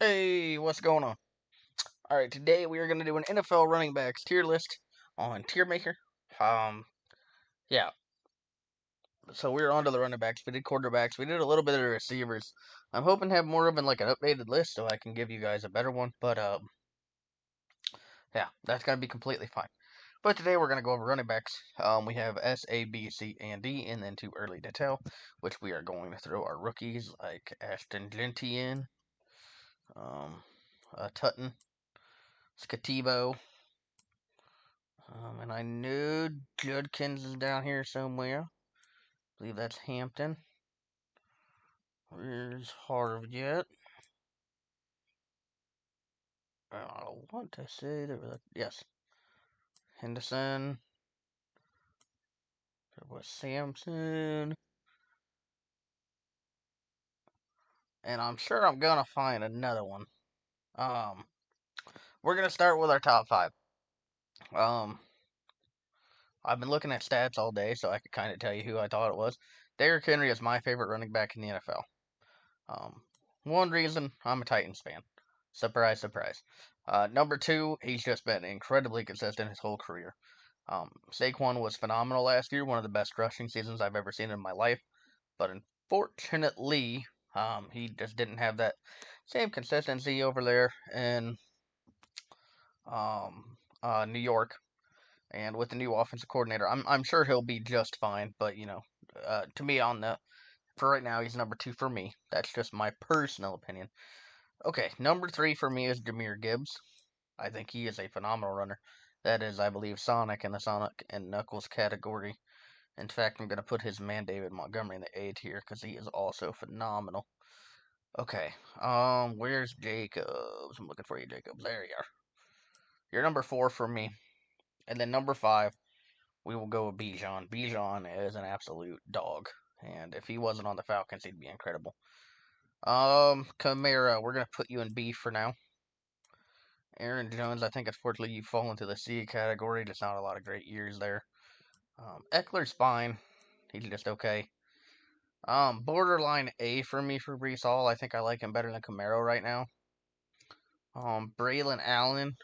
Hey, what's going on? Alright, today we are going to do an NFL running backs tier list on Tier Maker. Um, yeah, so we're on to the running backs. We did quarterbacks. We did a little bit of the receivers. I'm hoping to have more of an updated list so I can give you guys a better one. But, yeah, that's going to be completely fine. But today we're going to go over running backs. We have S, A, B, C, and D, and then too early to tell, which we are going to throw our rookies like Ashton Genty in, um, Tutton, Scativo. And I know Judkins is down here somewhere. I believe that's Hampton. Where's Harvard? I want to say there was yes. Henderson. There was Sampson. And I'm sure I'm gonna find another one. Um, we're gonna start with our top five. Um, I've been looking at stats all day, so I could kind of tell you who I thought it was. Derrick Henry is my favorite running back in the NFL. Um, one reason I'm a Titans fan. Surprise, surprise. Number two, he's just been incredibly consistent his whole career. Saquon was phenomenal last year, one of the best rushing seasons I've ever seen in my life. But unfortunately, he just didn't have that same consistency over there in New York. And with the new offensive coordinator, I'm sure he'll be just fine. But to me, for right now, he's number two for me. That's just my personal opinion. Okay, number three for me is Jahmyr Gibbs. I think he is a phenomenal runner. That is, I believe, Sonic in the Sonic and Knuckles category. In fact, I'm going to put his man David Montgomery in the A tier because he is also phenomenal. Okay, where's Jacobs? I'm looking for you, Jacobs. There you are. You're number four for me. And then number five, we will go with Bijan. Bijan is an absolute dog. And if he wasn't on the Falcons, he'd be incredible. Kamara, we're going to put you in B for now. Aaron Jones, I think unfortunately you fall into the C category. Just not a lot of great years there. Eckler's fine. He's just okay. Borderline A for me for Brees Hall. I think I like him better than Camaro right now. Braylon Allen,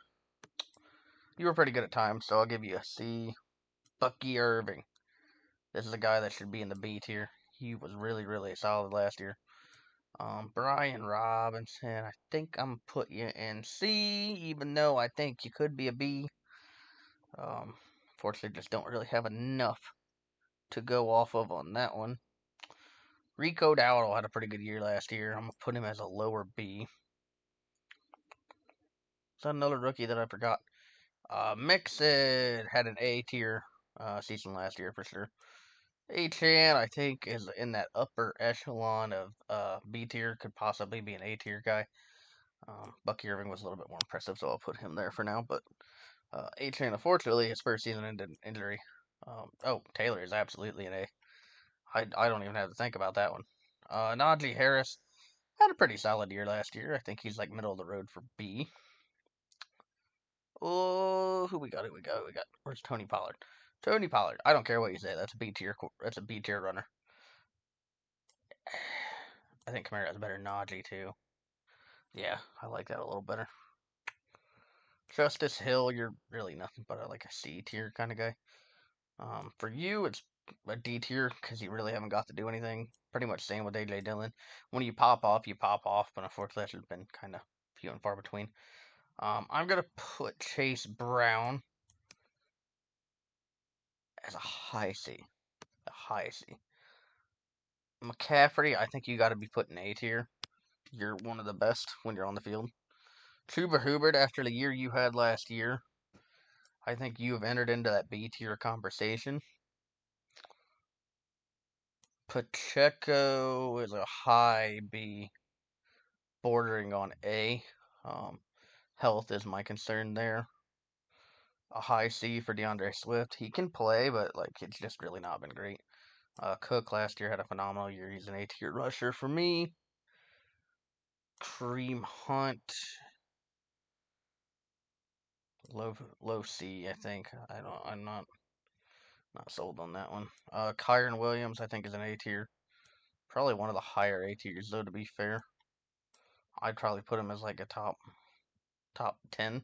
you were pretty good at times, so I'll give you a C. Bucky Irving. This is a guy that should be in the B tier. He was really, really solid last year. Brian Robinson, I think I'm put you in C, even though I think you could be a B. Fortunately, just don't really have enough to go off of on that one. Rico Dowdle had a pretty good year last year. I'm going to put him as a lower B. Is that another rookie that I forgot? Mixon had an A tier season last year for sure. Achan, I think, is in that upper echelon of B tier. Could possibly be an A tier guy. Bucky Irving was a little bit more impressive, so I'll put him there for now. But Achan, unfortunately, his first season ended in injury. Taylor is absolutely an A. I don't even have to think about that one. Najee Harris had a pretty solid year last year. I think he's like middle of the road for B. Oh, who we got? Where's Tony Pollard? Tony Pollard. I don't care what you say. That's a B tier. That's a B tier runner. I think Kamara has better Najee too. Yeah, I like that a little better. Justice Hill, you're really nothing but like a C tier kind of guy. For you, it's a D tier because you really haven't got to do anything. Pretty much same with AJ Dillon. When you pop off, you pop off, but unfortunately, that's been kind of few and far between. I'm gonna put Chase Brown as a high C. A high C. McCaffrey, I think you got to be put in A tier. You're one of the best when you're on the field. Chuba Hubbard, after the year you had last year, I think you have entered into that B tier conversation. Pacheco is a high B, bordering on A. Health is my concern there. A high C for DeAndre Swift. He can play, but like it's just really not been great. Cook last year had a phenomenal year. He's an A tier rusher for me. Kareem Hunt, low C, I think. I'm not sold on that one. Kyren Williams, I think, is an A tier. Probably one of the higher A tiers, though, to be fair. I'd probably put him as like a top 10.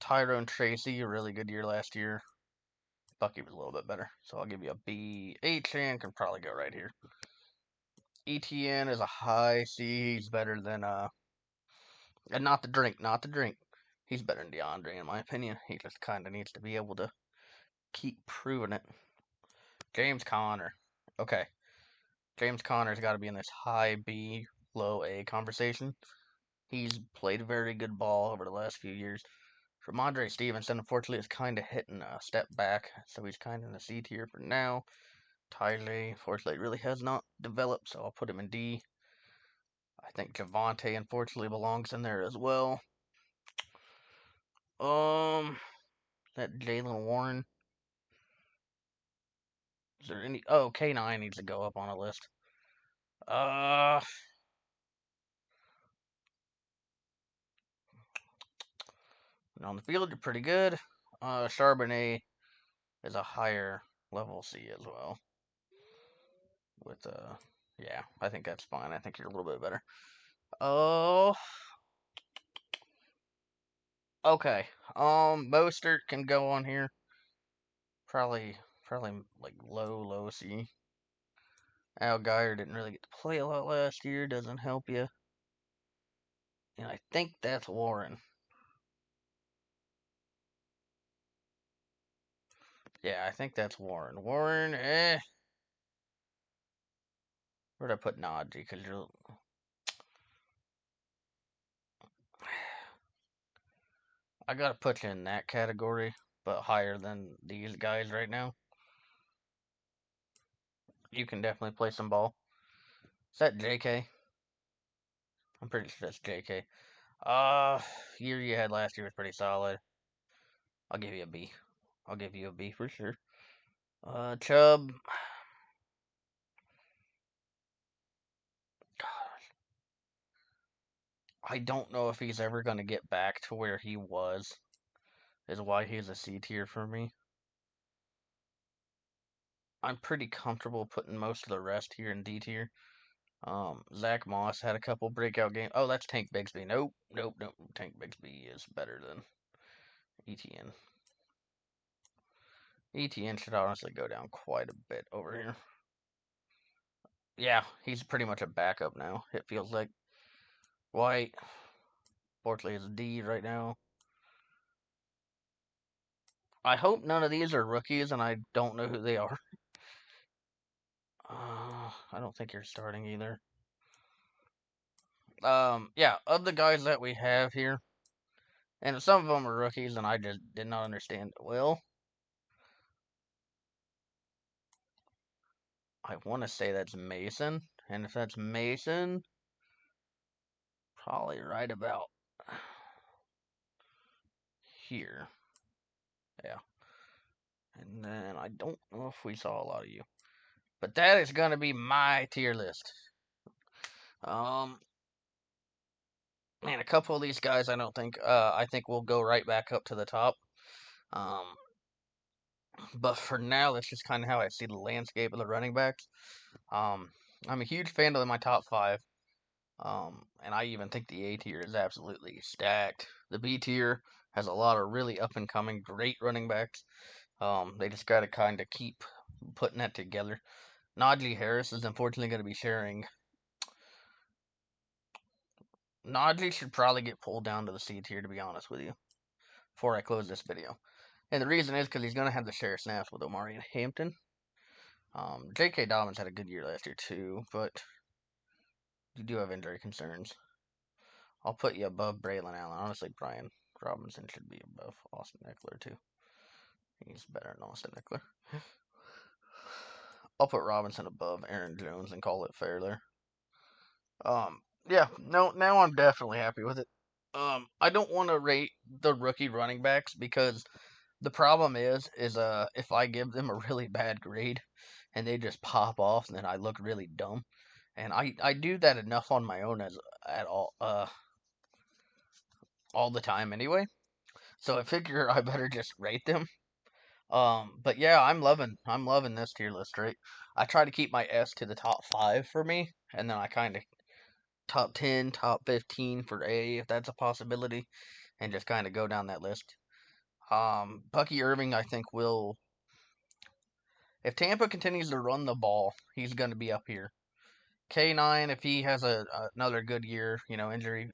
Tyrone Tracy, a really good year last year. Bucky was a little bit better, so I'll give you a B. Achane can probably go right here. ETN is a high C. He's better than and not the drink. He's better than DeAndre in my opinion. He just kind of needs to be able to keep proving it. James Conner. Okay, James Conner's got to be in this high B, low A conversation. He's played very good ball over the last few years. Ramondre Stevenson, unfortunately, is kind of hitting a step back, so he's kind of in the C tier for now. Tyler, unfortunately, really has not developed, so I'll put him in D. I think Javonte, unfortunately, belongs in there as well. That Jaylen Warren. Is there any? Oh, K9 needs to go up on a list. On the field, you're pretty good. Charbonnet is a higher level C as well. With yeah, I think that's fine. I think you're a little bit better. Oh, okay. Mostert can go on here. Probably like low C. Al Geyer didn't really get to play a lot last year. Doesn't help you. And I think that's Warren. Yeah, I think that's Warren. Warren, Where'd I put Najee? Because you're. I gotta put you in that category, but higher than these guys right now. You can definitely play some ball. Is that JK? I'm pretty sure that's JK. Year you had last year was pretty solid. I'll give you a B. I'll give you a B for sure. Chubb. I don't know if he's ever going to get back to where he was, is why he's a C tier for me. I'm pretty comfortable putting most of the rest here in D tier. Zach Moss had a couple breakout games. Oh, that's Tank Bigsby. Nope. Tank Bigsby is better than ETN. ETN should honestly go down quite a bit over here. Yeah, he's pretty much a backup now, it feels like. White, fortunately, is a D right now. I hope none of these are rookies, and I don't know who they are. I don't think you're starting either. Yeah, of the guys that we have here, and some of them are rookies, and I just did not understand it well. I want to say that's Mason, and if that's Mason, probably right about here. Yeah. And then I don't know if we saw a lot of you. But that is going to be my tier list. Man, a couple of these guys I don't think, I think we'll go right back up to the top. But for now, that's just kind of how I see the landscape of the running backs. I'm a huge fan of my top 5. And I even think the A tier is absolutely stacked. The B tier has a lot of really up and coming great running backs. They just got to kind of keep putting that together. Najee Harris is unfortunately going to be sharing. Najee should probably get pulled down to the C tier, to be honest with you, before I close this video. And the reason is because he's going to have to share snaps with Omari and Hampton. J.K. Dobbins had a good year last year, too, but you do have injury concerns. I'll put you above Braylon Allen. Honestly, Brian Robinson should be above Austin Ekeler, too. He's better than Austin Ekeler. I'll put Robinson above Aaron Jones and call it fair there. Yeah, no, now I'm definitely happy with it. I don't want to rate the rookie running backs because the problem is if I give them a really bad grade and they just pop off, then I look really dumb. And I do that enough on my own at all the time anyway. So I figure I better just rate them. But yeah, I'm loving this tier list, right? I try to keep my S to the top 5 for me, and then I kind of top 10, top 15 for A, if that's a possibility, and just kind of go down that list. Bucky Irving, I think, will. If Tampa continues to run the ball, he's going to be up here. K9, if he has another good year, injury.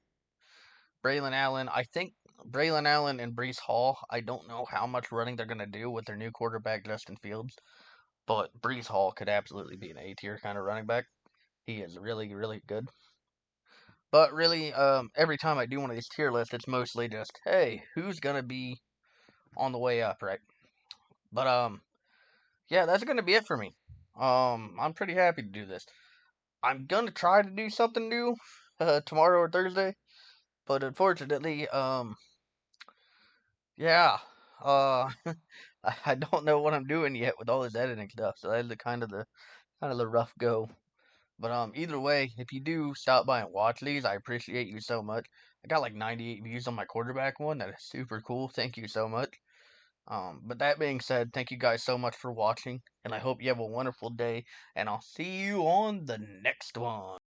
Braylon Allen, I think Braylon Allen and Breece Hall, I don't know how much running they're going to do with their new quarterback, Justin Fields, but Breece Hall could absolutely be an A tier kind of running back. He is really, really good. But really, every time I do one of these tier lists, it's mostly just, hey, who's going to be on the way up, right? But, yeah, that's going to be it for me. I'm pretty happy to do this. I'm going to try to do something new tomorrow or Thursday, but unfortunately, yeah, uh, I don't know what I'm doing yet with all this editing stuff, so that's the kind of the rough go. But either way, if you do stop by and watch these, I appreciate you so much. I got like 98 views on my quarterback one. That is super cool. Thank you so much. But that being said, thank you guys so much for watching, and I hope you have a wonderful day. And I'll see you on the next one.